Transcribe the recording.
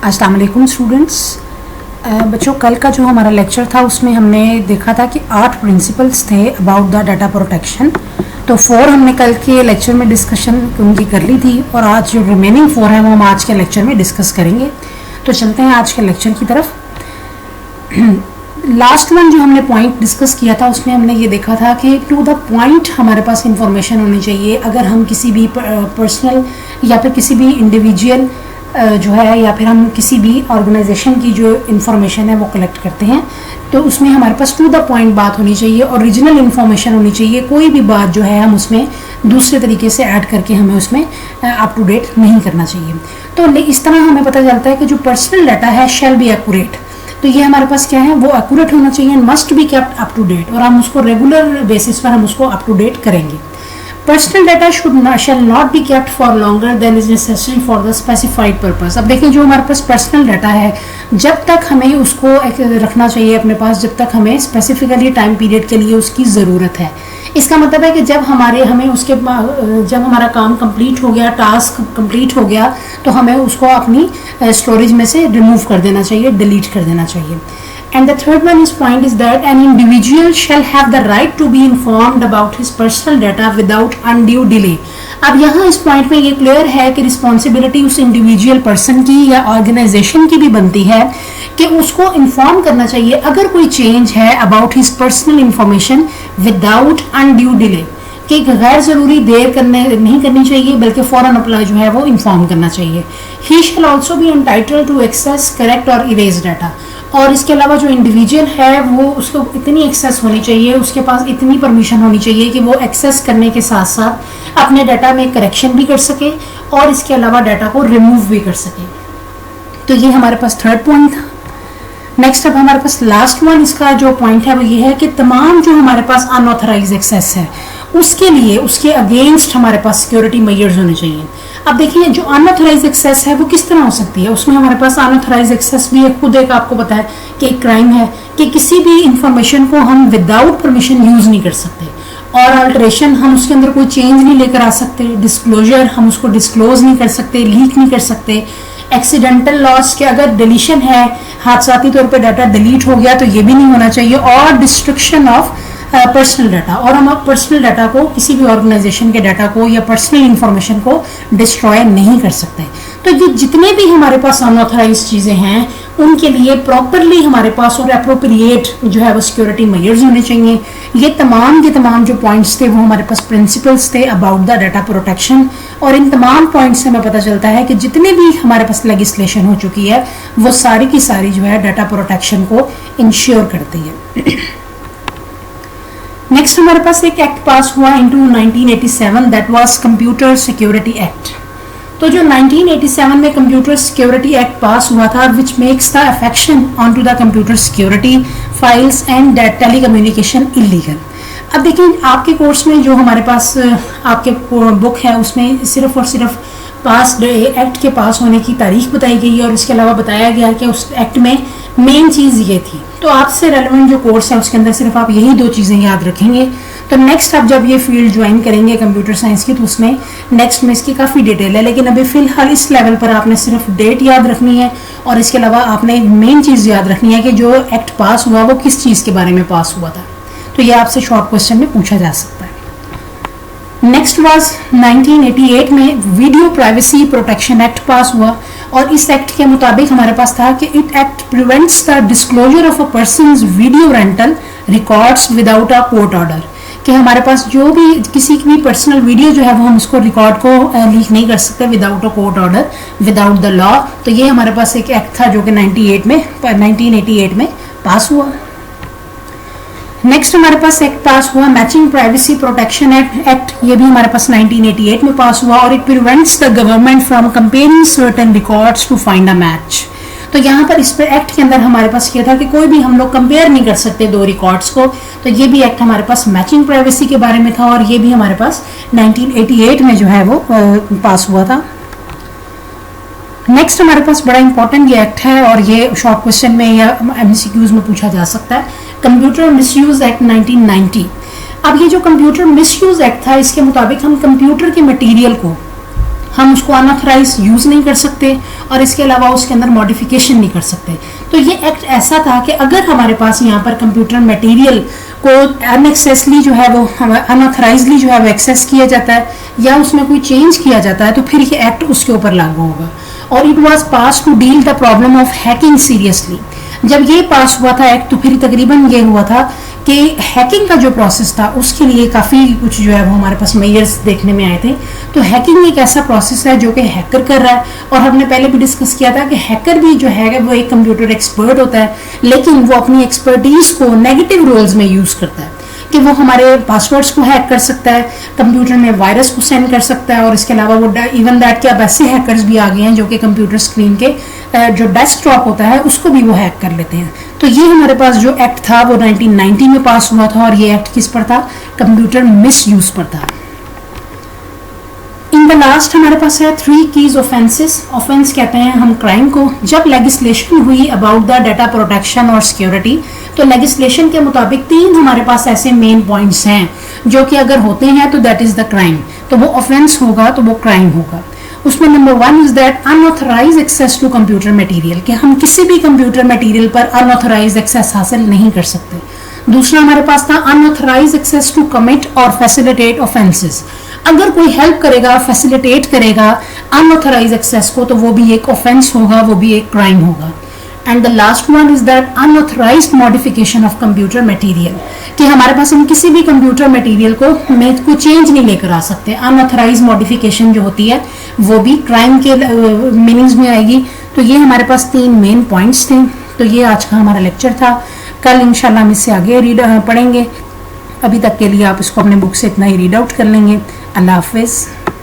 अस्सलाम वालेकुम स्टूडेंट्स। बच्चों, कल का जो हमारा लेक्चर था उसमें हमने देखा था कि 8 प्रिंसिपल्स थे अबाउट द डाटा प्रोटेक्शन। तो 4 हमने कल के लेक्चर में डिस्कशन उनकी कर ली थी और आज जो रिमेनिंग 4 हैं वो हम आज के लेक्चर में डिस्कस करेंगे। तो चलते हैं आज के लेक्चर की तरफ। लास्ट वन जो हमने पॉइंट डिस्कस किया था उसमें हमने ये देखा था कि टू द पॉइंट हमारे पास इंफॉर्मेशन होनी चाहिए। अगर हम किसी भी पर्सनल या फिर किसी भी इंडिविजुअल जो है या फिर हम किसी भी ऑर्गेनाइजेशन की जो इंफॉर्मेशन है वो कलेक्ट करते हैं तो उसमें हमारे पास टू द पॉइंट बात होनी चाहिए, ओरिजिनल इन्फॉर्मेशन होनी चाहिए। कोई भी बात जो है हम उसमें दूसरे तरीके से ऐड करके हमें उसमें अप टू डेट नहीं करना चाहिए। तो इस तरह हमें पता चलता है कि जो पर्सनल डाटा है शैल बी एक्यूरेट। तो ये हमारे पास क्या है, वो एक्यूरेट होना चाहिए, must be kept up to date, और हम उसको रेगुलर बेसिस पर हम उसको अप टू डेट करेंगे। Personal data shall not be kept for longer than is necessary for the specified purpose. अब देखिए, जो हमारे पास पर्सनल डाटा है जब तक हमें उसको रखना चाहिए अपने पास जब तक हमें स्पेसिफिकली टाइम पीरियड के लिए उसकी ज़रूरत है। इसका मतलब है कि जब जब हमारा काम कंप्लीट हो गया, टास्क कंप्लीट हो गया, तो हमें उसको अपनी स्टोरेज में से रिमूव कर देना चाहिए, डिलीट कर देना चाहिए। And the third one is point is that an individual shall have the right to be informed about his personal data without undue delay. अब यहाँ इस पॉइंट में ये क्लियर है कि रिस्पॉन्सिबिलिटी उस इंडिविजुअल पर्सन की या ऑर्गेनाइजेशन की भी बनती है कि उसको इन्फॉर्म करना चाहिए अगर कोई चेंज है about his personal information without undue delay, कि गैर ज़रूरी देर नहीं करनी चाहिए बल्कि फ़ौरन अप्लाई जो है वो इन्फॉर्म करना चाहिए। He shall also be entitled to access correct और इरेज डाटा। और इसके अलावा जो इंडिविजुअल है वो उसको इतनी एक्सेस होनी चाहिए, उसके पास इतनी परमिशन होनी चाहिए कि वो एक्सेस करने के साथ साथ अपने डाटा में करेक्शन भी कर सके और इसके अलावा डाटा को रिमूव भी कर सके। तो ये हमारे पास थर्ड पॉइंट था। नेक्स्ट अब हमारे पास लास्ट वन इसका जो पॉइंट है वो ये है कि तमाम जो हमारे पास अनऑथराइज एक्सेस है उसके लिए उसके अगेंस्ट हमारे पास सिक्योरिटी मेजर्स होने चाहिए। अब देखिए, जो अनऑथराइज एक्सेस है वो किस तरह हो सकती है, उसमें हमारे पास अनऑथराइज एक्सेस भी खुद एक आपको पता है कि एक क्राइम है कि किसी भी इंफॉर्मेशन को हम विदाउट परमिशन यूज नहीं कर सकते, और अल्टरेशन हम उसके अंदर कोई चेंज नहीं लेकर आ सकते, डिस्क्लोजर हम उसको डिस्क्लोज नहीं कर सकते, लीक नहीं कर सकते, एक्सीडेंटल लॉस के अगर डिलीशन है, हादसाती तौर पर डाटा डिलीट हो गया तो ये भी नहीं होना चाहिए, और डिस्ट्रक्शन ऑफ पर्सनल डाटा, और हम पर्सनल डाटा को किसी भी ऑर्गेनाइजेशन के डाटा को या पर्सनल इंफॉर्मेशन को डिस्ट्रॉय नहीं कर सकते। तो ये जितने भी हमारे पास अनऑथराइज चीज़ें हैं उनके लिए प्रॉपरली हमारे पास और अप्रोप्रिएट जो है वो सिक्योरिटी मेजर्स होने चाहिए। ये तमाम जो पॉइंट्स थे वो हमारे पास प्रिंसिपल्स थे अबाउट द डाटा प्रोटेक्शन, और इन तमाम पॉइंट्स से हमें पता चलता है कि जितने भी हमारे पास लेजिस्लेशन हो चुकी है वो सारी की सारी जो है डाटा प्रोटेक्शन को इंश्योर करती है। नेक्स्ट हमारे पास एक एक्ट पास हुआ into 1987, that was computer security act. तो जो 1987 में कंप्यूटर सिक्योरिटी एक्ट पास हुआ था which makes the affection on to the computer security files and telecommunication illegal. अब देखिए, आपके कोर्स में जो हमारे पास आपके बुक है उसमें सिर्फ और सिर्फ एक्ट के पास होने की तारीख बताई गई है, और इसके अलावा बताया गया कि उस एक्ट में मेन चीज़ ये थी। तो आपसे रेलेवेंट जो कोर्स है उसके अंदर सिर्फ आप यही 2 चीज़ें याद रखेंगे। तो नेक्स्ट आप जब ये फील्ड ज्वाइन करेंगे कंप्यूटर साइंस की तो उसमें नेक्स्ट में इसकी काफ़ी डिटेल है, लेकिन अभी फ़िलहाल इस लेवल पर आपने सिर्फ डेट याद रखनी है, और इसके अलावा आपने मेन चीज़ याद रखनी है कि जो एक्ट पास हुआ वो किस चीज़ के बारे में पास हुआ था। तो ये आपसे शॉर्ट क्वेश्चन में पूछा जा सकता है। नेक्स्ट वाज 1988 में video privacy protection act pass हुआ, और इस एक्ट के मुताबिक हमारे पास था कि it act prevents the disclosure of a persons video rental records without a court order, कि हमारे पास जो भी किसी की भी पर्सनल वीडियो जो है वो हम उसको रिकॉर्ड को लीक नहीं कर सकते without a court order, without the law. तो ये हमारे पास एक एक्ट था जो कि 1988 में पास हुआ। नेक्स्ट हमारे पास एक्ट पास हुआ मैचिंग प्राइवेसी प्रोटेक्शन एक्ट। ये भी हमारे पास 1988 में पास हुआ, और it prevents the government from comparing certain records to find a match. तो यहाँ पर इस पर एक्ट के अंदर हमारे पास ये था कि कोई भी हम लोग कंपेयर नहीं कर सकते 2 रिकॉर्ड्स को। तो ये भी एक्ट हमारे पास मैचिंग प्राइवेसी के बारे में था, और ये भी हमारे पास 1988 में जो है वो पास हुआ था। नेक्स्ट हमारे पास बड़ा इंपॉर्टेंट ये एक्ट है, और ये शॉर्ट क्वेश्चन में या एमसीक्यूज में पूछा जा सकता है, कंप्यूटर मिसयूज एक्ट 1990। अब ये जो कंप्यूटर मिसयूज एक्ट था इसके मुताबिक हम कंप्यूटर के मटेरियल को ہم اس کو انآتھرائز یوز نہیں کر سکتے اور اس کے علاوہ اس کے اندر ماڈیفیکیشن نہیں کر سکتے. تو یہ ایکٹ ایسا تھا کہ اگر ہمارے پاس یہاں پر کمپیوٹر میٹیریل کو انیکسیسلی جو ہے وہ انآتھرائزلی جو ہے وہ ایکسیس کیا جاتا ہے یا اس میں کوئی چینج کیا جاتا ہے تو پھر یہ ایکٹ اس کے اوپر لاگو ہوگا. اور it was pass to deal the problem of hacking seriously. جب یہ پاس ہوا تھا ایکٹ تو پھر تقریباً یہ ہوا تھا کہ ہیکنگ کا جو پروسیس تھا اس کے لیے کافی کچھ جو ہے وہ ہمارے پاس میئرز دیکھنے میں آئے تھے. تو ہیکنگ ایک ایسا پروسیس ہے جو کہ ہیکر کر رہا ہے اور ہم نے پہلے بھی ڈسکس کیا تھا کہ ہیکر بھی جو ہے وہ ایک کمپیوٹر ایکسپرٹ ہوتا ہے لیکن وہ اپنی ایکسپرٹیز کو نیگیٹو رولز میں یوز کرتا ہے کہ وہ ہمارے پاسورڈس کو ہیک کر سکتا ہے, کمپیوٹر میں وائرس کو سینڈ کر سکتا ہے اور اس کے علاوہ وہ ایون دیٹ کہ اب ایسے ہیکرز بھی آ گئے ہیں جو کہ کمپیوٹر اسکرین کے جو ڈیسک ٹاپ ہوتا ہے اس کو بھی وہ ہیک کر لیتے ہیں. تو یہ ہمارے پاس جو ایکٹ تھا وہ 1990 میں پاس ہوا تھا اور یہ ایکٹ کس پر تھا؟ کمپیوٹر مس یوز پر تھا. ان دا لاسٹ ہمارے پاس ہے 3 keys offenses. offense کہتے ہیں ہم کرائم کو. جب لیجسلیشن ہوئی اباؤٹ دا ڈیٹا پروٹیکشن اور سیکورٹی تو لیجسلیشن کے مطابق 3 ہمارے پاس ایسے مین پوائنٹس ہیں جو کہ اگر ہوتے ہیں تو دیٹ از دا کرائم, تو وہ offense ہوگا تو وہ کرائم ہوگا. اس میں number 1 is that unauthorised access to computer material, کہ ہم کسی بھی کمپیوٹر میٹیریل پر انآتھرائز ایکسیس حاصل نہیں کر سکتے. دوسرا ہمارے پاس تھا انآتھرائز ایکسیس ٹو کمٹ اور فیسیلیٹیٹ offenses. اگر کوئی ہیلپ کرے گا, فیسیلیٹیٹ کرے گا انآتھرائز ایکسیس کو تو وہ بھی ایک offense ہوگا, وہ بھی ایک کرائم ہوگا. And the last one is that unauthorised modification of computer material, کہ ہمارے پاس ہم کسی بھی کمپیوٹر میٹیریل کو چینج نہیں لے کر آ سکتے. انآتھرائز ماڈیفیکیشن جو ہوتی ہے وہ بھی کرائم کے میننگز میں آئے گی. تو یہ ہمارے پاس 3 مین پوائنٹس تھے. تو یہ آج کا ہمارا لیکچر تھا. کل انشاءاللہ ہم اس سے آگے پڑھیں گے. ابھی تک کے لیے آپ اس کو اپنے بک سے اتنا ہی ریڈ آؤٹ کر لیں گے. اللہ حافظ.